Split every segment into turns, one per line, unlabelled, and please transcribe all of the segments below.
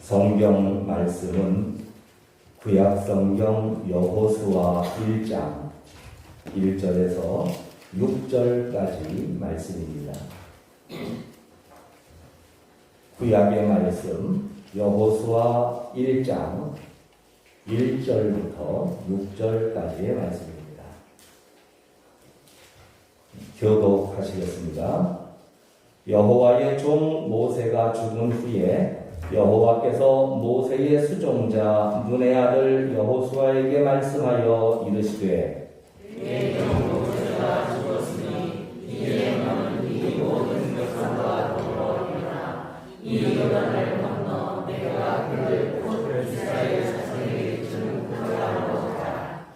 성경 말씀은 구약성경 여호수아 1장 1절에서 6절까지 말씀입니다. 구약의 말씀 여호수아 1장 1절부터 6절까지의 말씀입니다. 교독하시겠습니다. 여호와의 종 모세가 죽은 후에 여호와께서 모세의 수종자 눈의 아들 여호수아에게 말씀하여 이르시되
내 종 모세가 죽었으니 이제 너는 이 모든 백성과 더불어 일어나 이 요단을 건너 내가 그를 곧 이스라엘 자손에게 주는 그 땅으로 가라.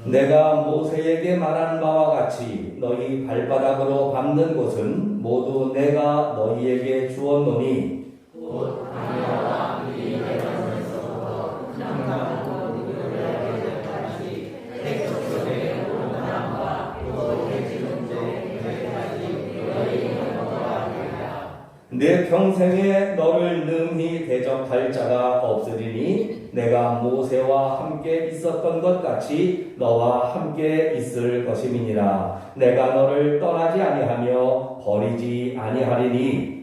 내가 모세에게 말한 바와 같이 너희 발바닥으로 밟는 곳은 모두 내가 너희에게 주었노니
곧 광야와 이 레바논에서부터 남강으로 이르게 될까지 백족속의 온남과 또 해지는 쪽에까지 너희 영광과 되리라.
내 평생에 너를 능히 대적할 자가 없으리니 내가 모세와 함께 있었던 것 같이 너와 함께 있을 것임이니라. 내가 너를 떠나지 아니하며 버리지 아니하리니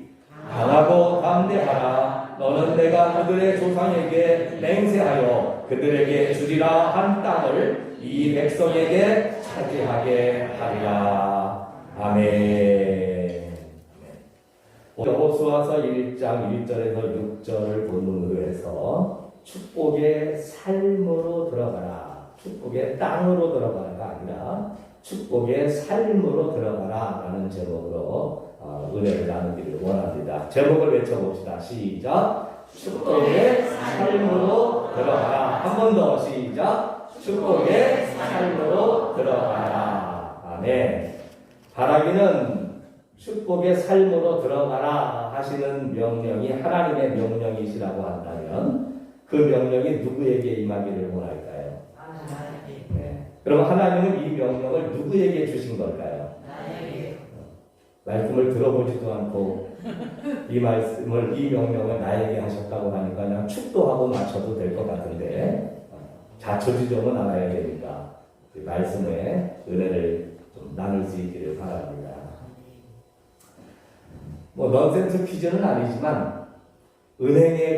강하고 담대하라. 너는 내가 그들의 조상에게 맹세하여 그들에게 주리라 한 땅을 이 백성에게 차지하게 하리라. 아멘. 여호수아서 1장 1절에서 6절을 본문으로 해서 축복의 삶으로 들어가라. 축복의 땅으로 들어가라가 아니라 축복의 삶으로 들어가라 라는 제목으로 은혜를 나누기를 원합니다. 제목을 외쳐봅시다. 시작. 축복의 삶으로 들어가라. 한 번 더 시작. 축복의 삶으로 들어가라. 아멘. 바라기는 축복의 삶으로 들어가라 하시는 명령이 하나님의 명령이시라고 한다면 그 명령이 누구에게 임하기를 원할까요? 네. 그럼 하나님은 이 명령을 누구에게 주신 걸까요? 말씀을 들어보지도 않고 이 말씀을, 이 명령을 나에게 하셨다고 하니까 그냥 축도하고 맞춰도 될 것 같은데 자초지종은 알아야 되니까 말씀의 은혜를 좀 나눌 수 있기를 바랍니다. 넌센스 퀴즈는 아니지만 은행에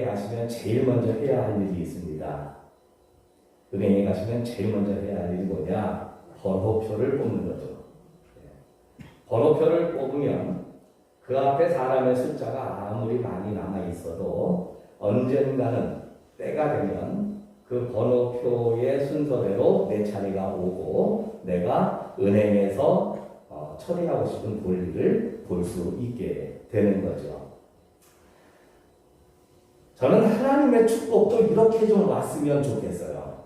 가시면 제일 먼저 해야 할 일이 있습니다. 은행에 가시면 제일 먼저 해야 할 일이 뭐냐? 번호표를 뽑는 거죠. 번호표를 뽑으면 그 앞에 사람의 숫자가 아무리 많이 남아 있어도 언젠가는 때가 되면 그 번호표의 순서대로 내 차례가 오고 내가 은행에서 처리하고 싶은 볼일을 볼 수 있게 되는 거죠. 저는 하나님의 축복도 이렇게 좀 왔으면 좋겠어요.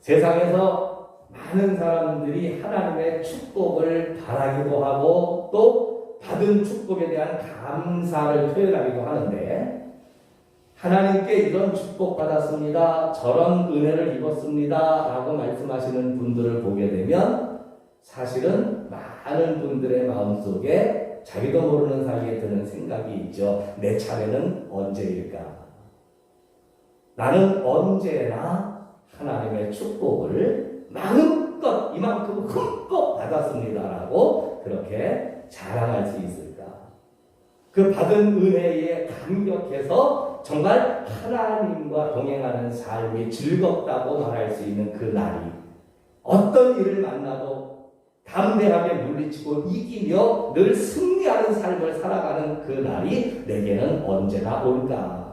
세상에서 많은 사람들이 하나님의 축복을 바라기도 하고 또 받은 축복에 대한 감사를 표현하기도 하는데 하나님께 이런 축복 받았습니다. 저런 은혜를 입었습니다. 라고 말씀하시는 분들을 보게 되면 사실은 많은 분들의 마음속에 자기도 모르는 사이에 드는 생각이 있죠. 내 차례는 언제일까? 나는 언제나 하나님의 축복을 마음껏 이만큼 흠뻑 받았습니다라고 그렇게 자랑할 수 있을까? 그 받은 은혜에 감격해서 정말 하나님과 동행하는 삶이 즐겁다고 말할 수 있는 그 날이 어떤 일을 만나도 담대하게 물리치고 이기며 늘 승리하는 삶을 살아가는 그 날이 내게는 언제나 올까?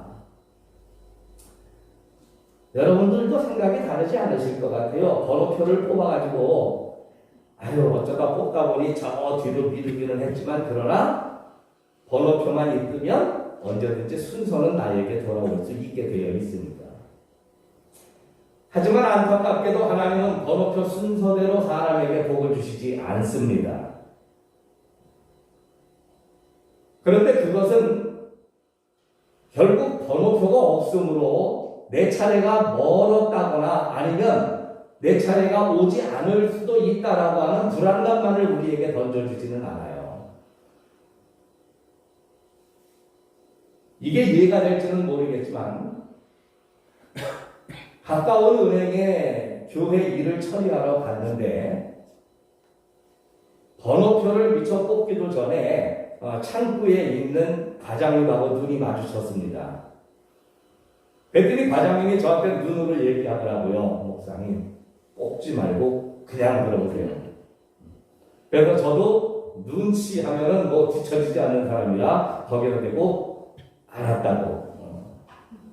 여러분들도 생각이 다르지 않으실 것 같아요. 번호표를 뽑아가지고 어쩌다 뽑다 보니 저 뒤로 미루기는 했지만 그러나 번호표만 있으면 언제든지 순서는 나에게 돌아올 수 있게 되어 있습니다. 하지만 안타깝게도 하나님은 번호표 순서대로 사람에게 복을 주시지 않습니다. 그런데 그것은 결국 번호표가 없으므로 내 차례가 멀었다거나 아니면 내 차례가 오지 않을 수도 있다라고 하는 불안감만을 우리에게 던져주지는 않아요. 이게 이해가 될지는 모르겠지만 가까운 은행에 교회 일을 처리하러 갔는데 번호표를 미처 뽑기도 전에 창구에 있는 과장님하고 눈이 마주쳤습니다. 그랬더니 과장님이 저한테 눈으로 얘기하더라고요. 목사님, 뽑지 말고 그냥 들어오세요. 그래서 저도 눈치 하면은 뭐 뒤처지지 않는 사람이라 거기에 대고 알았다고.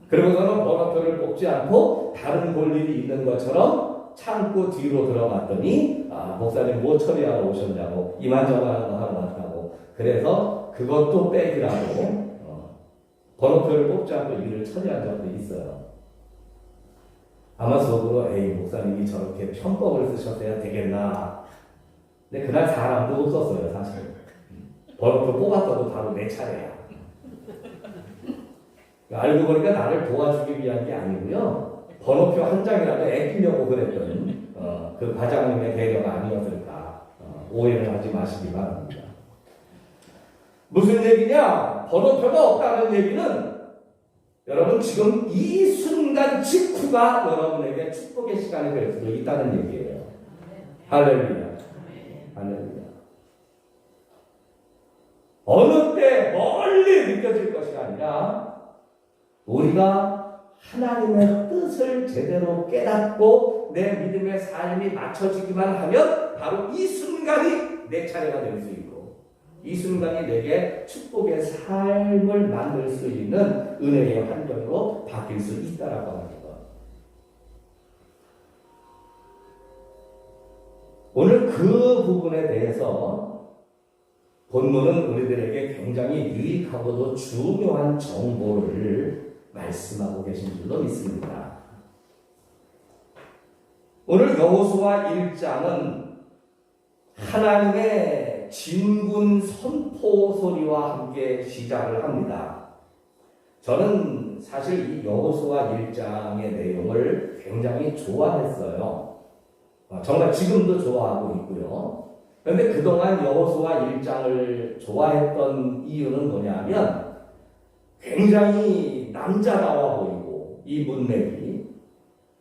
그러고서는 번호표를 뽑지 않고 다른 볼일이 있는 것처럼 창고 뒤로 들어갔더니 목사님 뭐 처리하러 오셨냐고 이만저만 거 하러 왔다고. 그래서 그것도 빼기라고 번호표를 뽑지 않고 일을 처리한 적도 있어요. 아마 속으로 에이 목사님이 저렇게 편법을 쓰셨어야 되겠나. 근데 그날 사람도 없었어요 사실. 번호표 뽑았어도 바로 내 차례야. 알고 보니까 나를 도와주기 위한 게 아니고요. 번호표 한 장이라도 아끼려고 그랬던 그 과장님의 배려가 아니었을까. 오해를 하지 마시기 바랍니다. 무슨 얘기냐? 번호표가 없다는 얘기는 여러분 지금 이 순간 직후가 여러분에게 축복의 시간이 될 수도 있다는 얘기예요. 할렐루야. 할렐루야. 어느 때 멀리 느껴질 것이 아니라 우리가 하나님의 뜻을 제대로 깨닫고 내 믿음의 삶이 맞춰지기만 하면 바로 이 순간이 내 차례가 될 수 있고 이 순간이 내게 축복의 삶을 만들 수 있는 은혜의 환경으로 바뀔 수 있다라고 합니다. 오늘 그 부분에 대해서 본문은 우리들에게 굉장히 유익하고도 중요한 정보를 말씀하고 계신 줄로 믿습니다. 오늘 여호수아 1장은 하나님의 진군 선포 소리와 함께 시작을 합니다. 저는 사실 이 여호수아 1장의 내용을 굉장히 좋아했어요. 정말 지금도 좋아하고 있고요. 그런데 그동안 여호수아 1장을 좋아했던 이유는 뭐냐면 굉장히 남자다워 보이고 이 문맥이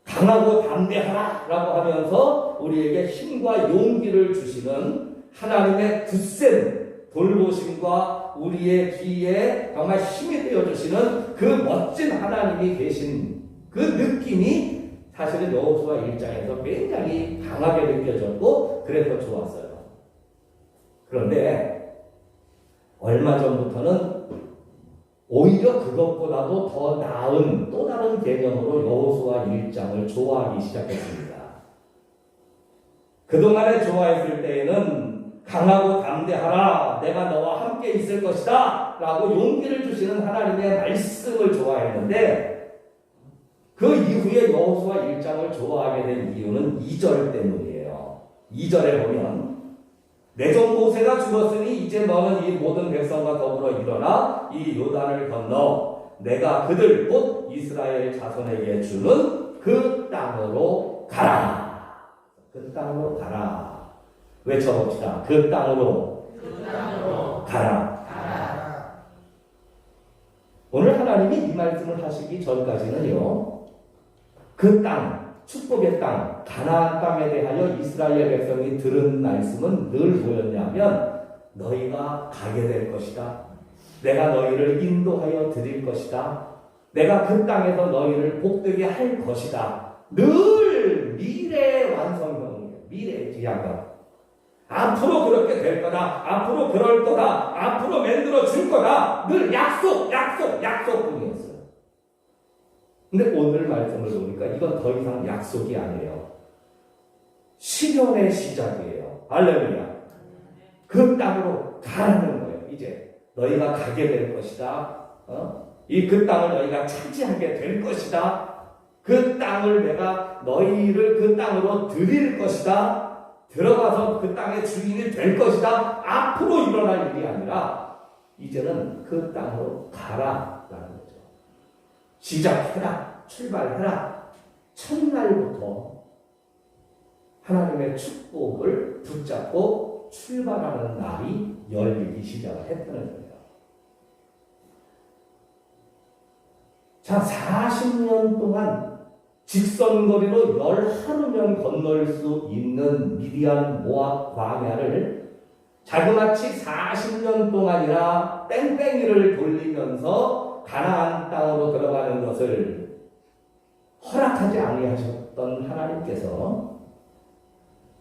강하고 담대하라 라고 하면서 우리에게 힘과 용기를 주시는 하나님의 굳센 돌보심과 우리의 뒤에 정말 힘이 되어주시는 그 멋진 하나님이 계신 그 느낌이 사실은 여호수아 1장에서 굉장히 강하게 느껴졌고 그래서 좋았어요. 그런데 얼마 전부터는 오히려 그것보다도 더 나은 또 다른 개념으로 여호수아 1장을 좋아하기 시작했습니다. 그동안에 좋아했을 때에는 강하고 담대하라 내가 너와 함께 있을 것이다 라고 용기를 주시는 하나님의 말씀을 좋아했는데 그 이후에 여호수아 1장을 좋아하게 된 이유는 2절 때문이에요. 2절에 보면 내 종 모세가 죽었으니 이제 너는 이 모든 백성과 더불어 일어나 이 요단을 건너 내가 그들 곧 이스라엘 자손에게 주는 그 땅으로 가라. 그 땅으로 가라. 외쳐봅시다. 그 땅으로 가라. 오늘 하나님이 이 말씀을 하시기 전까지는요. 그 땅, 축복의 땅, 가나안 땅에 대하여 이스라엘 백성이 들은 말씀은 늘 뭐였냐면 너희가 가게 될 것이다. 내가 너희를 인도하여 드릴 것이다. 내가 그 땅에서 너희를 복되게 할 것이다. 늘 미래의 완성형이에요. 미래의 지향과 앞으로 그렇게 될 거다. 앞으로 그럴 거다. 앞으로 만들어 줄 거다. 늘 약속뿐이었어요. 근데 오늘 말씀을 보니까 이건 더 이상 약속이 아니에요. 실현의 시작이에요. 할렐루야. 그 땅으로 가라는 거예요. 이제 너희가 가게 될 것이다. 그 땅을 너희가 차지하게 될 것이다. 그 땅을 내가 너희를 그 땅으로 드릴 것이다. 들어가서 그 땅의 주인이 될 것이다. 앞으로 일어날 일이 아니라 이제는 그 땅으로 가라라는 거죠. 시작해라. 출발해라. 첫날부터 하나님의 축복을 붙잡고 출발하는 날이 열리기 시작을 했다는 거예요. 자, 40년 동안 직선거리로 11하루면 건널 수 있는 미디안 모압 광야를 자그마치 40년 동안이나 뺑뺑이를 돌리면서 가나안 땅으로 들어가는 것을 허락하지 아니하셨던 하나님께서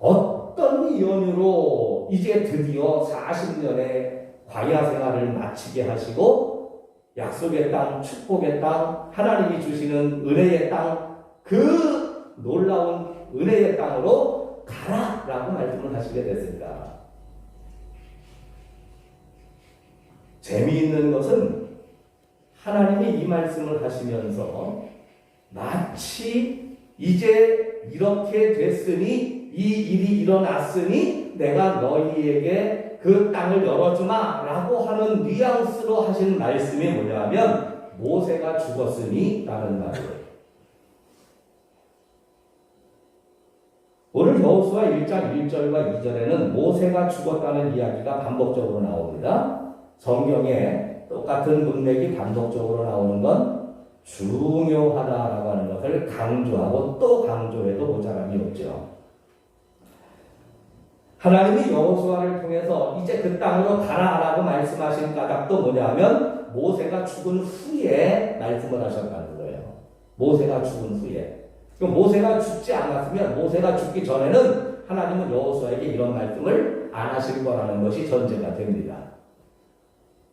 어떤 이유로 이제 드디어 40년의 광야 생활을 마치게 하시고 약속의 땅, 축복의 땅, 하나님이 주시는 은혜의 땅, 그 놀라운 은혜의 땅으로 가라라고 말씀을 하시게 됐습니다. 재미있는 것은 하나님이 이 말씀을 하시면서 마치 이제 이렇게 됐으니 이 일이 일어났으니 내가 너희에게 그 땅을 열어주마 라고 하는 뉘앙스로 하신 말씀이 뭐냐면 모세가 죽었으니 라는 말이에요. 오늘 여호수아 1장 1절과 2절에는 모세가 죽었다는 이야기가 반복적으로 나옵니다. 성경에 똑같은 문맥이 반복적으로 나오는 건 중요하다라고 하는 것을 강조하고 또 강조해도 모자람이 없죠. 하나님이 여호수아를 통해서 이제 그 땅으로 가라라고 말씀하신 까닭도 뭐냐면 모세가 죽은 후에 말씀을 하셨다는 거예요. 모세가 죽은 후에. 그럼 모세가 죽지 않았으면 모세가 죽기 전에는 하나님은 여호수아에게 이런 말씀을 안 하실 거라는 것이 전제가 됩니다.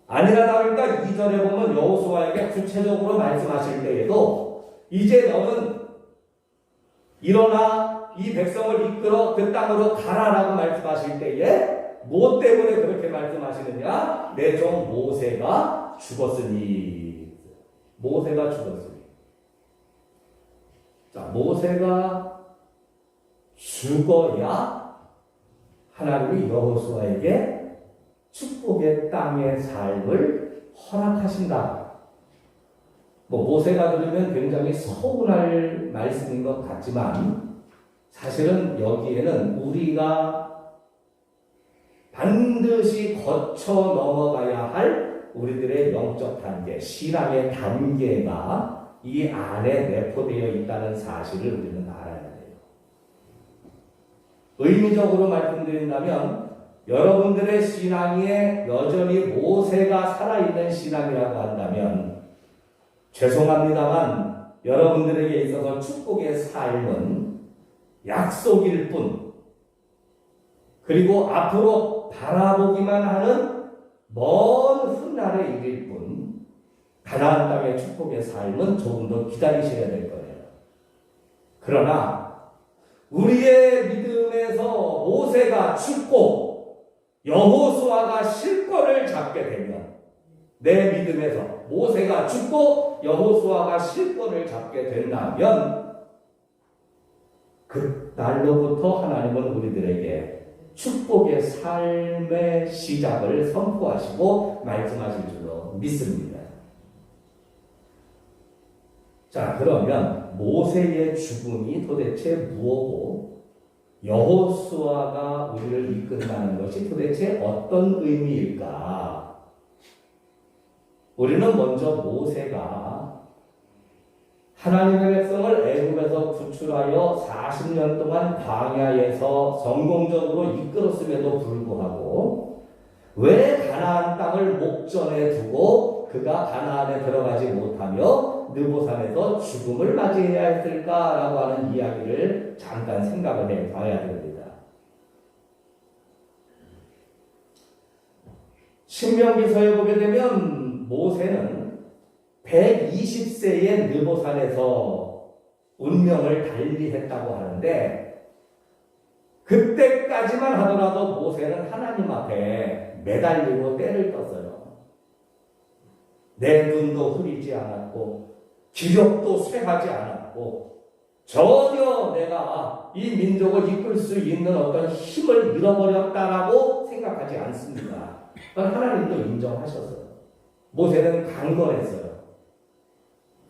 아니나 다를까 2절에 보면 여호수아에게 구체적으로 말씀하실 때에도 이제 너는 일어나 이 백성을 이끌어 그 땅으로 가라라고 말씀하실 때에 뭐 때문에 그렇게 말씀하시느냐? 내 종 모세가 죽었으니. 모세가 죽었으니. 자, 모세가 죽어야 하나님이 여호수아에게 축복의 땅의 삶을 허락하신다. 모세가 들으면 굉장히 서운할 말씀인 것 같지만 사실은 여기에는 우리가 반드시 거쳐 넘어가야 할 우리들의 영적 단계, 신앙의 단계가 이 안에 내포되어 있다는 사실을 우리는 알아야 돼요. 의미적으로 말씀드린다면 여러분들의 신앙에 여전히 모세가 살아있는 신앙이라고 한다면 죄송합니다만 여러분들에게 있어서 축복의 삶은 약속일 뿐, 그리고 앞으로 바라보기만 하는 먼 훗날의 일일 뿐, 가나안 땅의 축복의 삶은 조금 더 기다리셔야 될 거예요. 그러나 우리의 믿음에서 모세가 죽고 여호수아가 실권을 잡게 되면, 내 믿음에서 모세가 죽고 여호수아가 실권을 잡게 된다면 그 날로부터 하나님은 우리들에게 축복의 삶의 시작을 선포하시고 말씀하실 줄로 믿습니다. 자, 그러면 모세의 죽음이 도대체 무엇고 여호수아가 우리를 이끈다는 것이 도대체 어떤 의미일까? 우리는 먼저 모세가 하나님의 백성을 애굽에서 구출하여 40년 동안 광야에서 성공적으로 이끌었음에도 불구하고 왜 가나안 땅을 목전에 두고 그가 가나안에 들어가지 못하며 느보산에서 죽음을 맞이해야 했을까라고 하는 이야기를 잠깐 생각을 해봐야 됩니다. 신명기서에 보게 되면 모세는 120세의 느보산에서 운명을 달리했다고 하는데 그때까지만 하더라도 모세는 하나님 앞에 매달리고 때를 떴어요. 내 눈도 흐리지 않았고 기력도 쇠하지 않았고 전혀 내가 이 민족을 이끌 수 있는 어떤 힘을 잃어버렸다라고 생각하지 않습니다. 그건 하나님도 인정하셨어요. 모세는 강건했어요.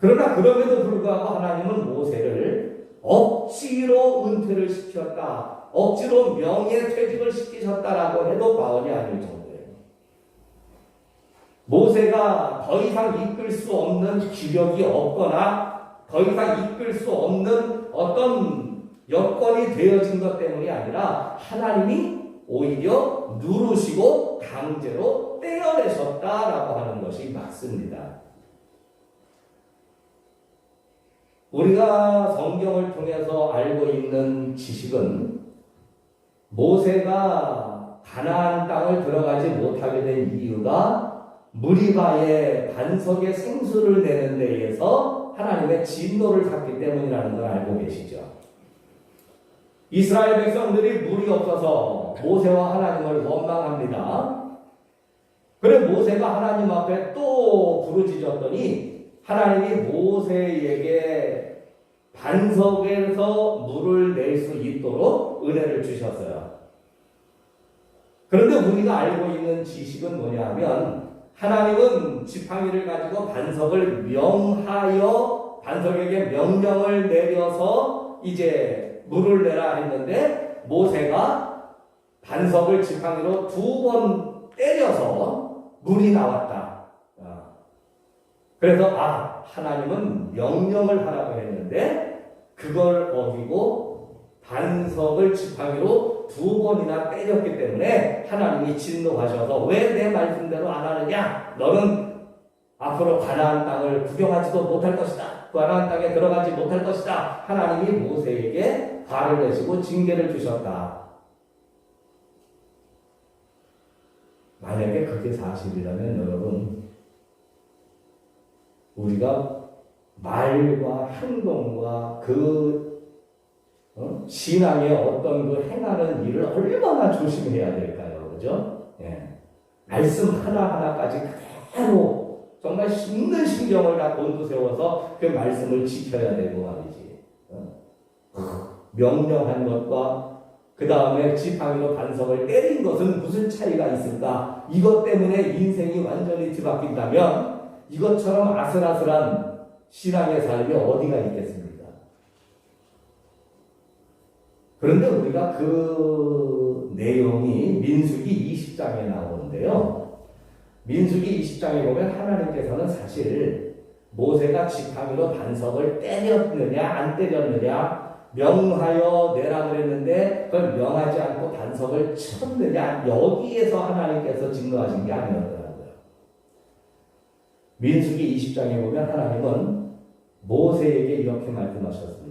그러나 그럼에도 불구하고 하나님은 모세를 억지로 은퇴를 시켰다, 억지로 명예퇴직을 시키셨다라고 해도 과언이 아닐 정도예요. 모세가 더 이상 이끌 수 없는 기력이 없거나 더 이상 이끌 수 없는 어떤 여건이 되어진 것 때문이 아니라 하나님이 오히려 누르시고 강제로 떼어내셨다라고 하는 것이 맞습니다. 우리가 성경을 통해서 알고 있는 지식은 모세가 가나안 땅을 들어가지 못하게 된 이유가 무리바의 반석에 생수를 내는 데에서 하나님의 진노를 샀기 때문이라는 걸 알고 계시죠. 이스라엘 백성들이 물이 없어서 모세와 하나님을 원망합니다. 그래 모세가 하나님 앞에 또 부르짖었더니 하나님이 모세에게 반석에서 물을 낼 수 있도록 은혜를 주셨어요. 그런데 우리가 알고 있는 지식은 뭐냐면 하나님은 지팡이를 가지고 반석을 명하여 반석에게 명령을 내려서 이제 물을 내라 했는데 모세가 반석을 지팡이로 2번 때려서 물이 나왔다. 그래서 하나님은 명령을 하라고 했는데 그걸 어기고 반석을 지팡이로 2번이나 때렸기 때문에 하나님이 진노하셔서 왜 내 말씀대로 안 하느냐? 너는 앞으로 가나안 땅을 구경하지도 못할 것이다. 가나안 땅에 들어가지 못할 것이다. 하나님이 모세에게 화를 내시고 징계를 주셨다. 만약에 그게 사실이라면 여러분 우리가 말과 행동과 신앙의 어떤 그 행하는 일을 얼마나 조심해야 될까요? 그죠? 예. 말씀 하나하나까지 그대로 정말 있는 신경을 다 곤두세워서 그 말씀을 지켜야 되고 말이지. 명령한 것과 그 다음에 지팡이로 반석을 때린 것은 무슨 차이가 있을까? 이것 때문에 인생이 완전히 뒤바뀐다면 이것처럼 아슬아슬한 신앙의 삶이 어디가 있겠습니까? 그런데 우리가 그 내용이 민수기 20장에 나오는데요. 민수기 20장에 보면 하나님께서는 사실 모세가 지팡이로 반석을 때렸느냐 안 때렸느냐 명하여 내라 그랬는데 그걸 명하지 않고 반석을 쳤느냐 여기에서 하나님께서 진노하신 게 아니었더라고요. 민수기 20장에 보면 하나님은 모세에게 이렇게 말씀하셨습니다.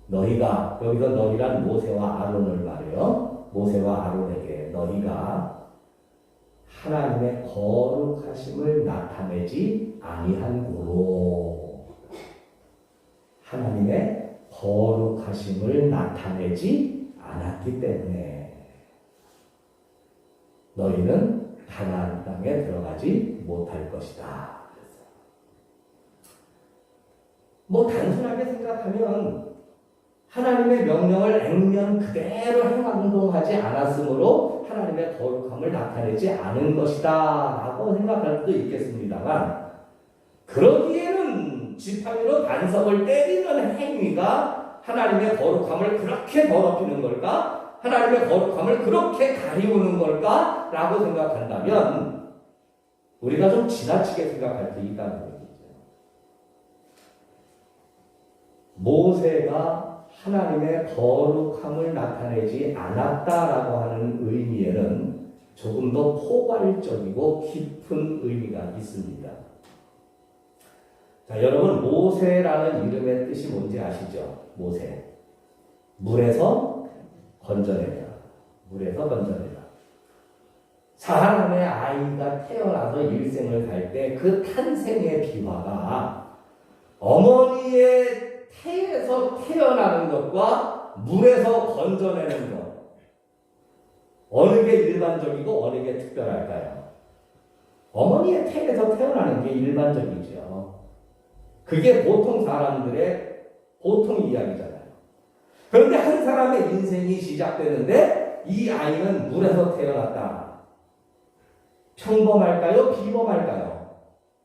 너희가 여기서 너희란 모세와 아론을 말해요. 모세와 아론에게 너희가 하나님의 거룩하심을 나타내지 아니한 고로 하나님의 거룩하심을 나타내지 않았기 때문에 너희는 가나안 땅에 들어가지 못할 것이다. 뭐 단순하게 생각하면 하나님의 명령을 액면 그대로 행동하지 않았으므로 하나님의 거룩함을 나타내지 않은 것이다 라고 생각할 수도 있겠습니다만 그러기에는 지팡이로 반석을 때리는 행위가 하나님의 거룩함을 그렇게 더럽히는 걸까? 하나님의 거룩함을 그렇게 가리우는 걸까? 라고 생각한다면 우리가 좀 지나치게 생각할 수 있다는 얘기죠. 모세가 하나님의 거룩함을 나타내지 않았다라고 하는 의미에는 조금 더 포괄적이고 깊은 의미가 있습니다. 자, 여러분 모세라는 이름의 뜻이 뭔지 아시죠? 모세. 물에서 건져내라. 물에서 건져내라. 사람의 아이가 태어나서 일생을 살 때 그 탄생의 비화가 어머니의 태에서 태어나는 것과 물에서 건져내는 것 어느 게 일반적이고 어느 게 특별할까요? 어머니의 태에서 태어나는 게 일반적이죠. 그게 보통 사람들의 보통 이야기잖아요. 그런데 한 사람의 인생이 시작되는데 이 아이는 물에서 태어났다. 평범할까요? 비범할까요?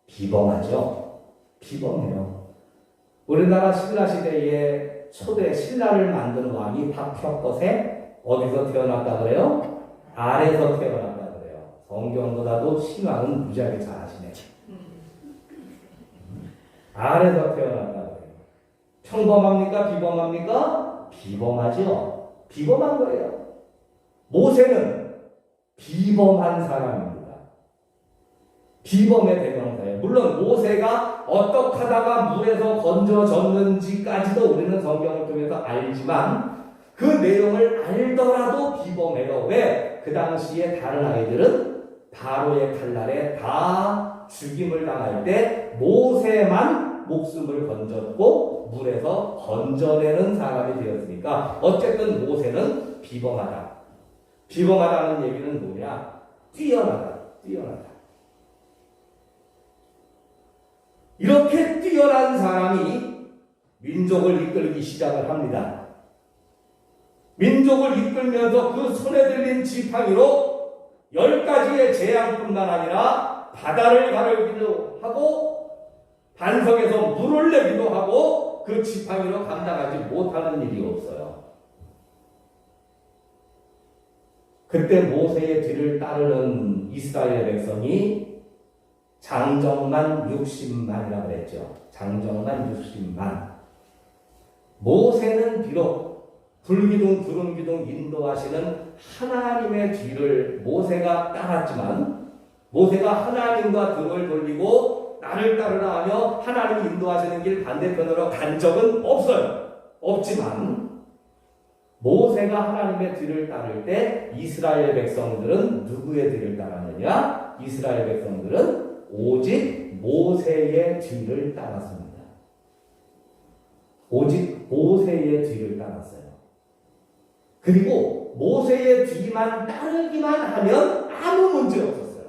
비범하죠. 비범해요. 우리나라 신라시대에 초대 신라를 만든 왕이 박혁거세 어디서 태어났다 그래요? 알에서 태어났다 그래요. 성경보다도 신앙은 무지하게 잘하시네. 아래서 태어났다고 해요. 평범합니까? 비범합니까? 비범하죠. 비범한 거예요. 모세는 비범한 사람입니다. 비범의 대명사예요. 물론 모세가 어떻게 하다가 물에서 건져졌는지까지도 우리는 성경을 통해서 알지만 그 내용을 알더라도 비범해요. 왜? 그 당시에 다른 아이들은 바로의 칼날에 다 죽임을 당할 때 모세만 목숨을 건졌고 물에서 건져내는 사람이 되었으니까 어쨌든 모세는 비범하다. 비범하다는 얘기는 뭐냐? 뛰어나다. 이렇게 뛰어난 사람이 민족을 이끌기 시작을 합니다. 민족을 이끌면서 그 손에 들린 지팡이로 10가지의 재앙뿐만 아니라 바다를 가르기도 하고 반석에서 물을 내기도 하고 그 지팡이로 감당하지 못하는 일이 없어요. 그때 모세의 뒤를 따르는 이스라엘 백성이 장정만 60만이라고 그랬죠. 장정만 60만. 모세는 비록 불기둥 구름기둥 인도하시는 하나님의 뒤를 모세가 따랐지만 모세가 하나님과 등을 돌리고 나를 따르라 하며 하나님이 인도하시는 길 반대편으로 간 적은 없어요. 없지만 모세가 하나님의 뒤를 따를 때 이스라엘 백성들은 누구의 뒤를 따랐느냐? 이스라엘 백성들은 오직 모세의 뒤를 따랐습니다. 오직 모세의 뒤를 따랐어요. 그리고 모세의 뒤만 따르기만 하면 아무 문제 없었어요.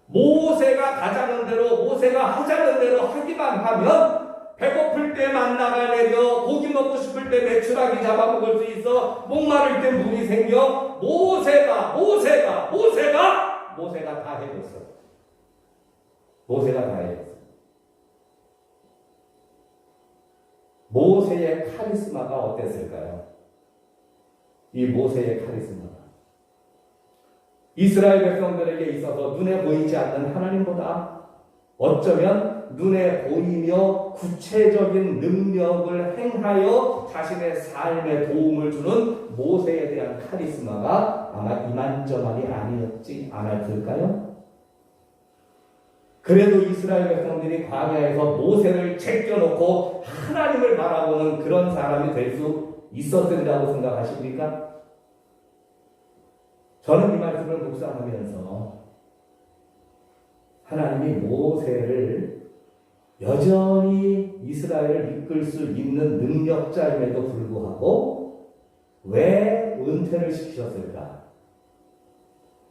모세가 가자는 대로 모세가 하자는 대로 하기만 하면 배고플 때 만나가 내려 고기 먹고 싶을 때 메추라기 잡아먹을 수 있어 목마를 때 물이 생겨 모세가 다 해줬어. 모세가 다 해줬어. 모세의 카리스마가 어땠을까요? 이 모세의 카리스마가 이스라엘 백성들에게 있어서 눈에 보이지 않는 하나님보다 어쩌면 눈에 보이며 구체적인 능력을 행하여 자신의 삶에 도움을 주는 모세에 대한 카리스마가 아마 이만저만이 아니었지 않았을까요? 그래도 이스라엘 백성들이 광야에서 모세를 제껴놓고 하나님을 바라보는 그런 사람이 될 수 있었으리라고 생각하십니까? 저는 이 말씀을 묵상하면서 하나님이 모세를 여전히 이스라엘을 이끌 수 있는 능력자임에도 불구하고 왜 은퇴를 시키셨을까?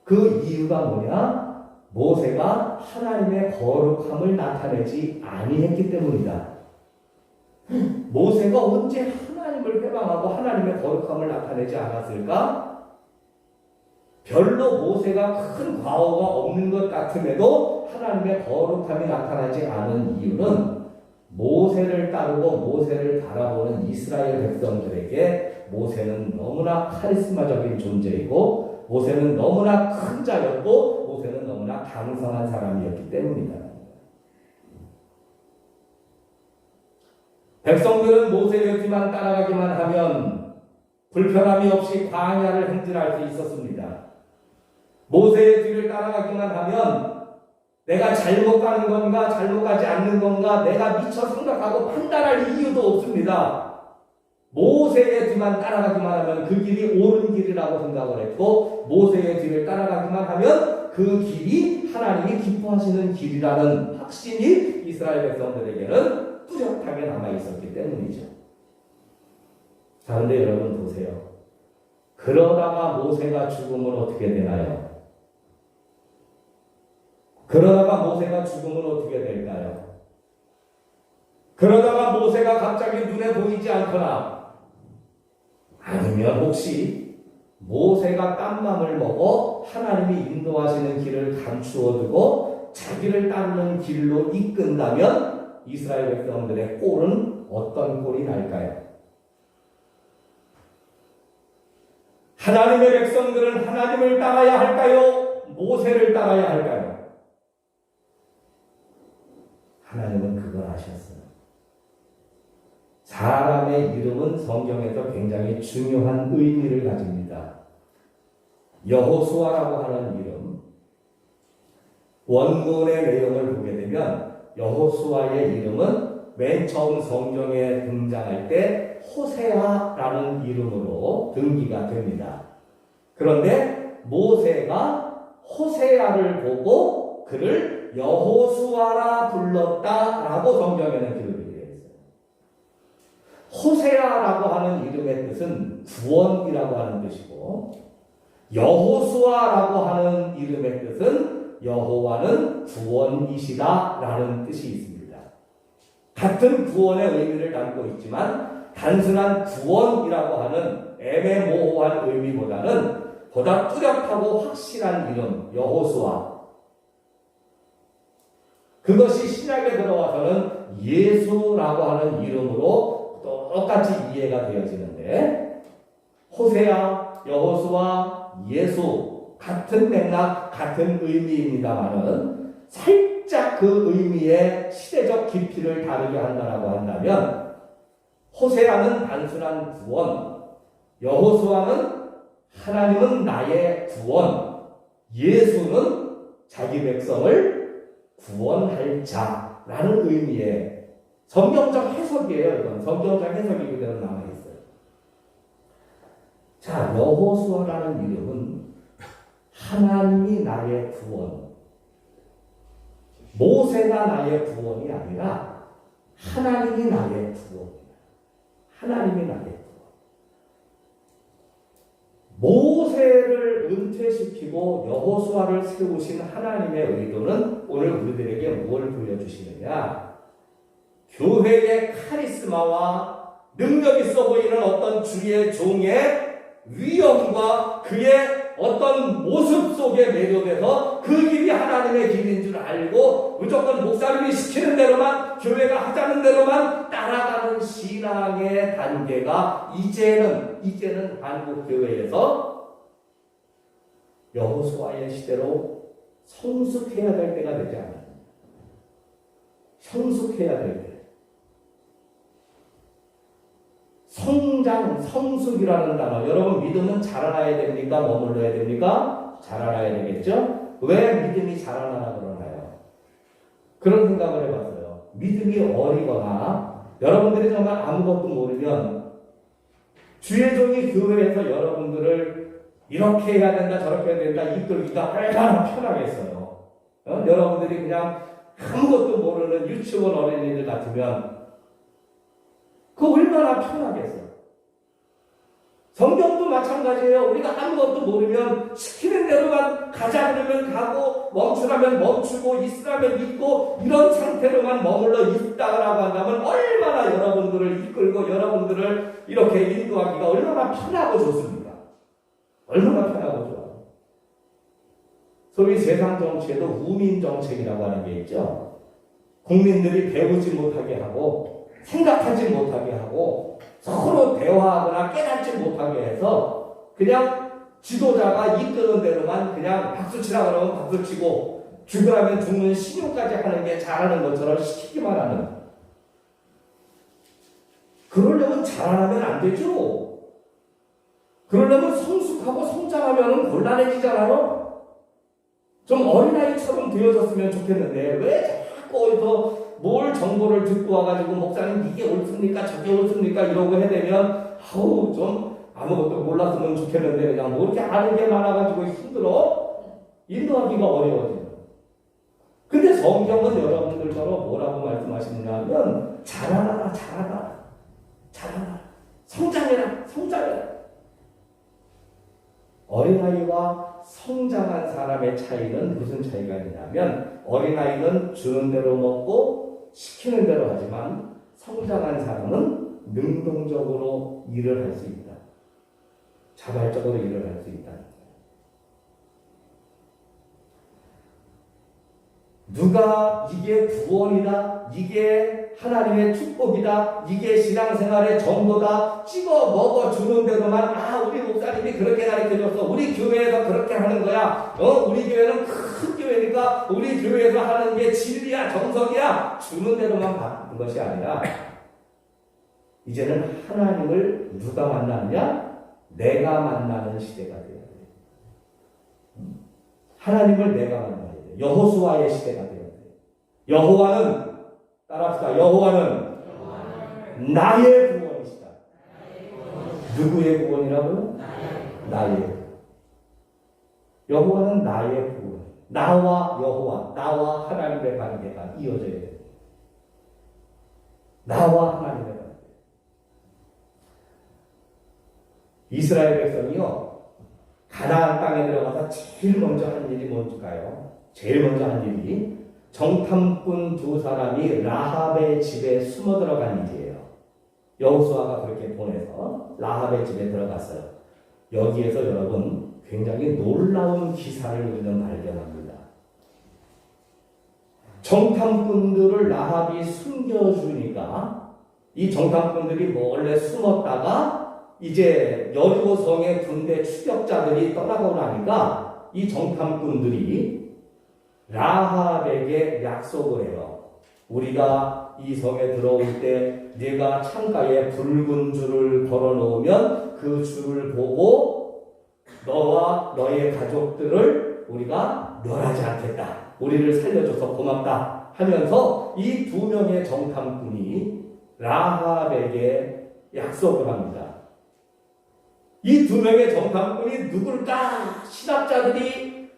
그 이유가 뭐냐? 모세가 하나님의 거룩함을 나타내지 아니했기 때문이다. 모세가 언제 하나님을 회방하고 하나님의 거룩함을 나타내지 않았을까? 별로 모세가 큰 과오가 없는 것 같음에도 하나님의 거룩함이 나타나지 않은 이유는 모세를 따르고 모세를 바라보는 이스라엘 백성들에게 모세는 너무나 카리스마적인 존재이고 모세는 너무나 큰 자였고 모세는 너무나 강성한 사람이었기 때문이다. 백성들은 모세의 뒤만 따라가기만 하면 불편함이 없이 광야를 행진할 수 있었습니다. 모세의 뒤를 따라가기만 하면 내가 잘못 가는 건가 잘못 가지 않는 건가 내가 미처 생각하고 판단할 이유도 없습니다. 모세의 뒤만 따라가기만 하면 그 길이 옳은 길이라고 생각을 했고 모세의 뒤를 따라가기만 하면 그 길이 하나님이 기뻐하시는 길이라는 확신이 이스라엘 백성들에게는 뚜렷하게 남아있었기 때문이죠. 자, 그런데 여러분 보세요. 그러다가 모세가 죽으면 어떻게 되나요? 그러다가 모세가 죽으면 어떻게 될까요? 그러다가 모세가 갑자기 눈에 보이지 않거나 아니면 혹시 모세가 딴맘을 먹어 하나님이 인도하시는 길을 감추어 두고 자기를 따르는 길로 이끈다면 이스라엘 백성들의 꼴은 어떤 꼴이 날까요? 하나님의 백성들은 하나님을 따라야 할까요? 모세를 따라야 할까요? 하나님은 그걸 아셨어요. 사람의 이름은 성경에서 굉장히 중요한 의미를 가집니다. 여호수아라고 하는 이름, 원문의 내용을 보게 되면 여호수아의 이름은 맨 처음 성경에 등장할 때 호세아라는 이름으로 등기가 됩니다. 그런데 모세가 호세아를 보고 그를 여호수아라 불렀다라고 성경에는 기록이 되어 있어요. 호세아라고 하는 이름의 뜻은 구원이라고 하는 뜻이고, 여호수아라고 하는 이름의 뜻은 여호와는 구원이시다라는 뜻이 있습니다. 같은 구원의 의미를 담고 있지만 단순한 구원이라고 하는 애매모호한 의미보다는 보다 뚜렷하고 확실한 이름 여호수아, 그것이 신약에 들어와서는 예수라고 하는 이름으로 똑같이 이해가 되어지는데, 호세아, 여호수아, 예수 같은 맥락, 같은 의미입니다만은 살짝 그 의미의 시대적 깊이를 다르게 한다라고 한다면, 호세아는 단순한 구원, 여호수아는 하나님은 나의 구원, 예수는 자기 백성을 구원할 자라는 의미의 성경적 해석이에요. 이건 성경적 해석이 그대로 남아있어요. 자, 여호수아라는 이름은 하나님이 나의 구원, 모세가 나의 구원이 아니라 하나님이 나의 구원이야. 하나님이 나의 구원. 모세를 은퇴시키고 여호수아를 세우신 하나님의 의도는 오늘 우리들에게 무엇을 보여주시느냐? 교회의 카리스마와 능력 있어 보이는 어떤 주의 종의 위엄과 그의 어떤 모습 속에 매료돼서 그 길이 하나님의 길인 줄 알고 무조건 목사님이 시키는 대로만, 교회가 하자는 대로만 따라가는 신앙의 단계가 이제는 한국 교회에서 여호수아의 시대로 성숙해야 될 때가 되지 않았나. 성숙해야 될 때. 성장, 성숙이라는 단어. 여러분, 믿음은 자라나야 됩니까? 머물러야 됩니까? 자라나야 되겠죠? 왜 믿음이 자라나라 그러나요? 그런 생각을 해봤어요. 믿음이 어리거나 여러분들이 정말 아무것도 모르면 주의 종이 교회에서 여러분들을 이렇게 해야 된다, 저렇게 해야 된다 이끌기가 얼마나 편하겠어요. 여러분들이 그냥 아무것도 모르는 유치원 어린이들 같으면 그 얼마나 편하겠어요. 성경도 마찬가지예요. 우리가 아무것도 모르면 시키는 대로만 가자 그러면 가고, 멈추라면 멈추고, 있으라면 있고, 이런 상태로만 머물러 있다라고 한다면 얼마나 여러분들을 이끌고 여러분들을 이렇게 인도하기가 얼마나 편하고 좋습니까? 얼마나 편하고 좋아요. 소위 세상 정치에도 우민 정책이라고 하는 게 있죠. 국민들이 배우지 못하게 하고 생각하지 못하게 하고 서로 대화하거나 깨닫지 못하게 해서 그냥 지도자가 이끄는 대로만 그냥 박수치라 그러면 박수치고 죽으라면 죽는 신용까지 하는 게 잘하는 것처럼 시키기만 하는. 그러려면 자라나면 안 되죠. 그러려면 성숙하고 성장하면 곤란해지잖아요. 좀 어린아이처럼 되어졌으면 좋겠는데 왜 자꾸 어디서 뭘 정보를 듣고 와가지고 목사님 이게 옳습니까? 저게 옳습니까? 이러고 해대면 아우 좀 아무것도 몰랐으면 좋겠는데 그냥 뭐 이렇게 아는 게 많아가지고 힘들어? 인도하기가 어려워져요. 근데 성경은 여러분들처럼 뭐라고 말씀하시느냐 하면 자라나라 성장해라. 어린아이와 성장한 사람의 차이는 무슨 차이가 있냐면 어린아이는 주는 대로 먹고 시키는 대로 하지만 성장한 사람은 능동적으로 일을 할 수 있다. 자발적으로 일을 할 수 있다. 누가 이게 구원이다, 이게 하나님의 축복이다, 이게 신앙생활의 정도다 찍어 먹어주는 대로만 우리 목사님이 그렇게 가르쳐줬어, 우리 교회에서 그렇게 하는 거야, 우리 교회는 큰 교회니까 우리 교회에서 하는 게 진리야 정석이야 주는 대로만 받는 것이 아니라 이제는 하나님을 누가 만나느냐? 내가 만나는 시대가 돼야 돼. 하나님을 내가 만나야 돼. 여호수아의 시대가 돼야 돼. 여호와는 따라합시다. 여호와는 나의 구원이시다. 누구의 구원이라고요? 나의. 여호와는 나의 구원. 나와 여호와, 나와 하나님의 관계가 이어져야 돼. 나와 하나님의 관계. 이스라엘 백성이요, 가나안 땅에 들어가서 제일 먼저 한 일이 뭔지까요? 제일 먼저 한 일이 정탐꾼 두 사람이 라합의 집에 숨어 들어간 일이에요. 여호수아가 그렇게 보내서 라합의 집에 들어갔어요. 여기에서 여러분 굉장히 놀라운 기사를 우리는 발견합니다. 정탐꾼들을 라합이 숨겨주니까 이 정탐꾼들이 원래 숨었다가 이제 여리고 성의 군대 추격자들이 떠나고 나니까 이 정탐꾼들이 라합에게 약속을 해요. 우리가 이 성에 들어올 때 네가 창가에 붉은 줄을 걸어 놓으면 그 줄을 보고 너와 너의 가족들을 우리가 멸하지 않겠다. 우리를 살려줘서 고맙다 하면서 이 두 명의 정탐꾼이 라합에게 약속을 합니다. 이 두 명의 정탐꾼이 누굴까? 신학자들이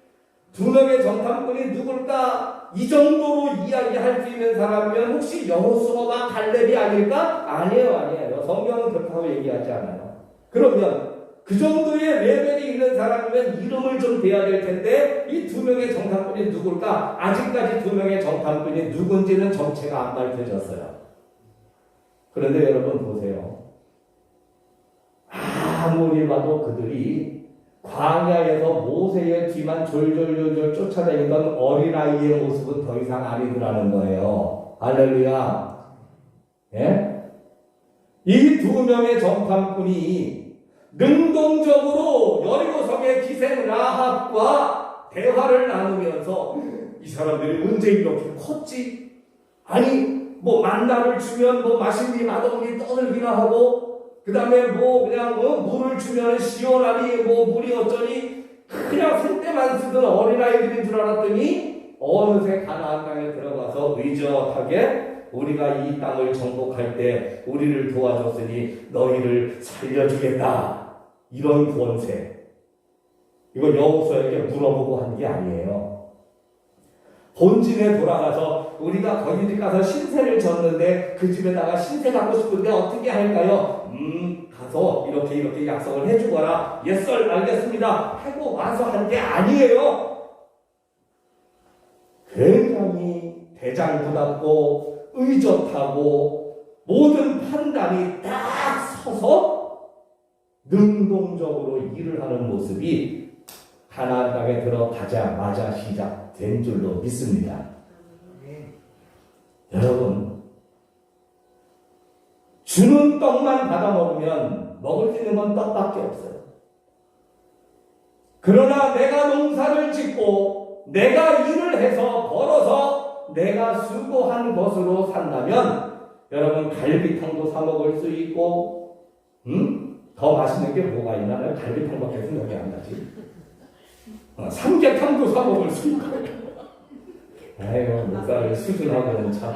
두 명의 정탐꾼이 누굴까? 이 정도로 이야기할 수 있는 사람이면 혹시 여호수아와 갈렙이 아닐까? 아니에요. 성경은 그렇다고 얘기하지 않아요. 그러면 그 정도의 레벨이 있는 사람이면 이름을 좀 대야 될 텐데 이 두 명의 정탐꾼이 누굴까? 아직까지 두 명의 정탐꾼이 누군지는 정체가 안 밝혀졌어요. 그런데 여러분 보세요. 아무리 봐도 그들이 광야에서 모세의 뒤만 졸졸졸졸 쫓아다니던 어린아이의 모습은 더 이상 아니더라는 거예요. 할렐루야. 예? 이 두 명의 정탐꾼이 능동적으로 여리고성의 기생 라합과 대화를 나누면서 이 사람들이 언제 이렇게 컸지? 아니 뭐 만나를 주면 뭐 마시니 맛없니 떠들기나 하고 그 다음에 뭐 그냥 물을 주면 시원하니 뭐 물이 어쩌니 그냥 생때만 쓰던 어린아이들인 줄 알았더니 어느새 가나안 땅에 들어가서 의젓하게 우리가 이 땅을 정복할 때 우리를 도와줬으니 너희를 살려주겠다. 이런 권세. 이거 여호수아에게 물어보고 한 게 아니에요. 본진에 돌아가서 우리가 거기 집 가서 신세를 졌는데 그 집에다가 신세 갖고 싶은데 어떻게 할까요? 가서 이렇게 약속을 해주거라. 예썰 알겠습니다. 하고 와서 한 게 아니에요. 굉장히 대장부답고 의젓하고 모든 판단이 딱 서서 능동적으로 일을 하는 모습이 가나안 땅에 들어가자마자 시작된 줄로 믿습니다. 여러분, 주는 떡만 받아 먹으면 먹을 수 있는 건 떡밖에 없어요. 그러나 내가 농사를 짓고 내가 일을 해서 벌어서 내가 수고한 것으로 산다면 여러분 갈비탕도 사 먹을 수 있고 더 맛있는 게 뭐가 있나? 내가 갈비탕밖에 생각이 안 나지. 삼계탕도 사 먹을 수 있고. 아이고 목사를 수준하고는 참.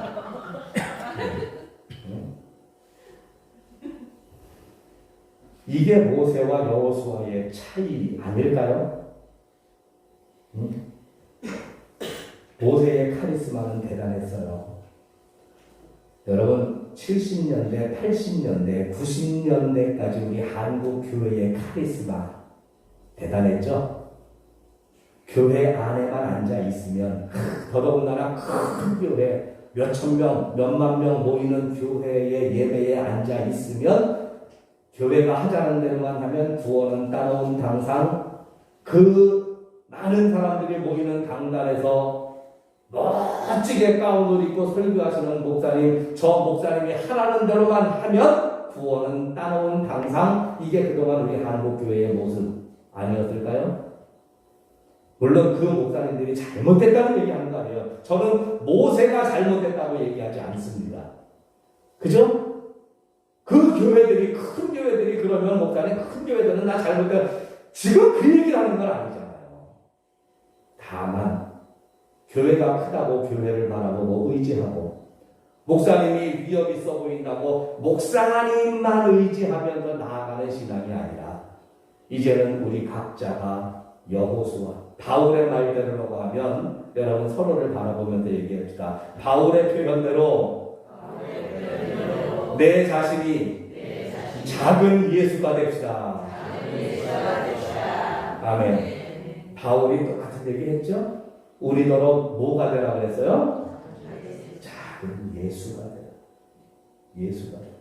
이게 모세와 여호수아의 차이 아닐까요? 모세의 카리스마는 대단했어요. 여러분 70년대, 80년대, 90년대까지 우리 한국 교회의 카리스마 대단했죠? 교회 안에만 앉아 있으면 더더군다나 큰 교회 몇천 명, 몇만 명 모이는 교회의 예배에 앉아 있으면 교회가 하자는 대로만 하면 구원은 따놓은 당상 그 많은 사람들이 모이는 강단에서 멋지게 가운을 입고 설교하시는 목사님, 저 목사님이 하라는 대로만 하면 구원은 따놓은 당상, 이게 그동안 우리 한국교회의 모습 아니었을까요? 물론 그 목사님들이 잘못됐다고 얘기하는 거 아니에요. 저는 모세가 잘못됐다고 얘기하지 않습니다. 그죠? 그 교회들이, 큰 교회들이 그러면 목사님, 큰 교회들은 나 잘못됐다. 지금 그 얘기를 하는 건 아니잖아요. 다만 교회가 크다고 교회를 바라보고 의지하고, 목사님이 위협이 있어 보인다고 목사님만 의지하면서 나아가는 신앙이 아니라, 이제는 우리 각자가 여호수아, 바울의 말대로라고 하면 여러분 서로를 바라보면서 얘기합시다. 바울의 표현대로 내 자신이 작은 예수가 됩시다. 아멘. 바울이 똑같은 얘기 했죠? 우리더러 뭐가 되라 그랬어요? 작은 예수가 되라. 예수가 되라.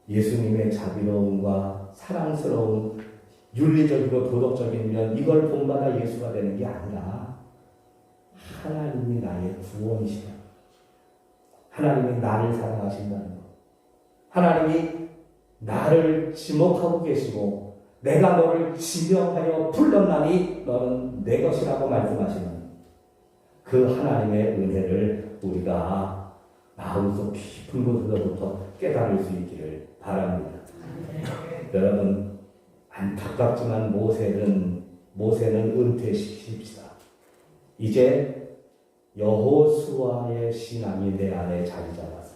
예수님의 자비로움과 사랑스러운 윤리적이고 도덕적인 면, 이걸 본받아 예수가 되는 게 아니라 하나님이 나의 구원이시다. 하나님이 나를 사랑하신다는 것. 하나님이 나를 지목하고 계시고 내가 너를 지명하여 불렀나니 너는 내 것이라고 말씀하시는 그 하나님의 은혜를 우리가 마음속 깊은 곳에서부터 깨달을 수 있기를 바랍니다. 여러분, 안타깝지만 모세는 은퇴시킵시다. 이제 여호수아의 신앙이 내 안에 자리 잡아서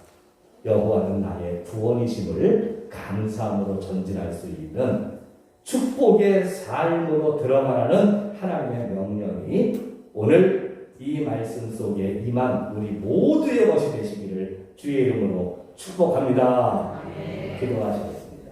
여호와는 나의 구원이심을 감사함으로 전진할 수 있는 축복의 삶으로 들어가라는 하나님의 명령이 오늘 이 말씀 속에 임한 우리 모두의 것이 되시기를 주의 이름으로 축복합니다. 기도하시겠습니다.